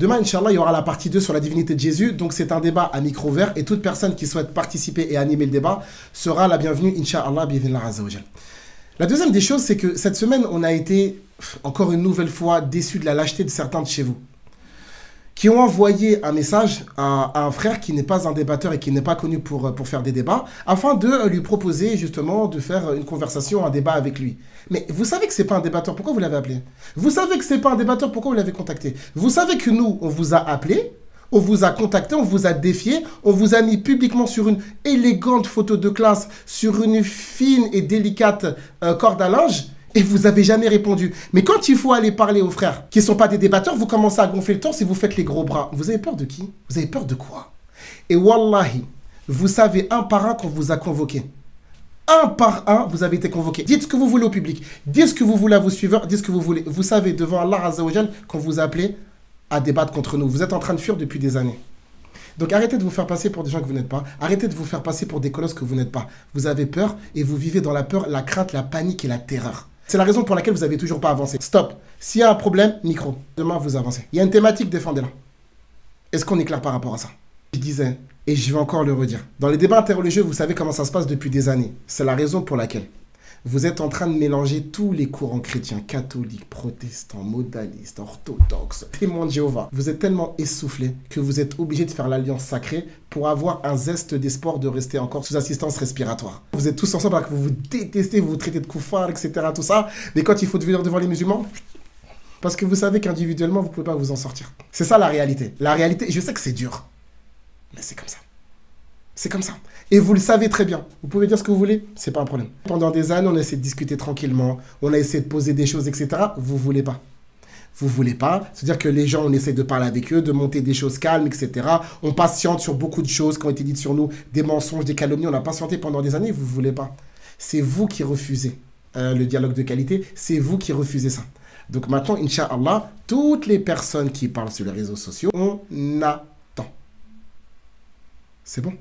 Demain, Inch'Allah, il y aura la partie 2 sur la divinité de Jésus. Donc, c'est un débat à micro ouvert. Et toute personne qui souhaite participer et animer le débat sera la bienvenue, Inch'Allah, bi'idhnillah azza wa jal. La deuxième des choses, c'est que cette semaine, on a été, encore une nouvelle fois, déçus de la lâcheté de certains de chez vous, qui ont envoyé un message à un frère qui n'est pas un débatteur et qui n'est pas connu pour faire des débats, afin de lui proposer justement de faire une conversation, un débat avec lui. Mais vous savez que ce n'est pas un débatteur, pourquoi vous l'avez appelé? Vous savez que ce n'est pas un débatteur, pourquoi vous l'avez contacté? Vous savez que nous, on vous a appelé, on vous a contacté, on vous a défié, on vous a mis publiquement sur une élégante photo de classe, sur une fine et délicate corde à linge, et vous n'avez jamais répondu. Mais quand il faut aller parler aux frères qui ne sont pas des débatteurs, vous commencez à gonfler le torse et vous faites les gros bras. Vous avez peur de qui? Vous avez peur de quoi? Et wallahi, vous savez un par un qu'on vous a convoqué. Un par un, vous avez été convoqué. Dites ce que vous voulez au public. Dites ce que vous voulez à vos suiveurs. Dites ce que vous voulez. Vous savez devant Allah Azza wa Jal qu'on vous a appelé à débattre contre nous. Vous êtes en train de fuir depuis des années. Donc arrêtez de vous faire passer pour des gens que vous n'êtes pas. Arrêtez de vous faire passer pour des colosses que vous n'êtes pas. Vous avez peur et vous vivez dans la peur, la crainte, la panique et la terreur. C'est la raison pour laquelle vous n'avez toujours pas avancé. Stop. S'il y a un problème, micro. Demain, vous avancez. Il y a une thématique, défendez-la. Est-ce qu'on est clair par rapport à ça? Je disais, et je vais encore le redire, dans les débats interreligieux, vous savez comment ça se passe depuis des années. C'est la raison pour laquelle vous êtes en train de mélanger tous les courants chrétiens, catholiques, protestants, modalistes, orthodoxes, témoins de Jéhovah. Vous êtes tellement essoufflés que vous êtes obligés de faire l'alliance sacrée pour avoir un zeste d'espoir de rester encore sous assistance respiratoire. Vous êtes tous ensemble, vous vous détestez, vous vous traitez de koufar, etc. Tout ça. Mais quand il faut devenir devant les musulmans, parce que vous savez qu'individuellement, vous ne pouvez pas vous en sortir. C'est ça la réalité. La réalité, je sais que c'est dur, mais c'est comme ça. C'est comme ça. Et vous le savez très bien. Vous pouvez dire ce que vous voulez, c'est pas un problème. Pendant des années, on a essayé de discuter tranquillement, on a essayé de poser des choses, etc. Vous voulez pas. Vous voulez pas. C'est-à-dire que les gens, on essaie de parler avec eux, de monter des choses calmes, etc. On patiente sur beaucoup de choses qui ont été dites sur nous, des mensonges, des calomnies. On a patienté pendant des années, vous voulez pas. C'est vous qui refusez le dialogue de qualité. C'est vous qui refusez ça. Donc maintenant, Inch'Allah, toutes les personnes qui parlent sur les réseaux sociaux, on attend. C'est bon?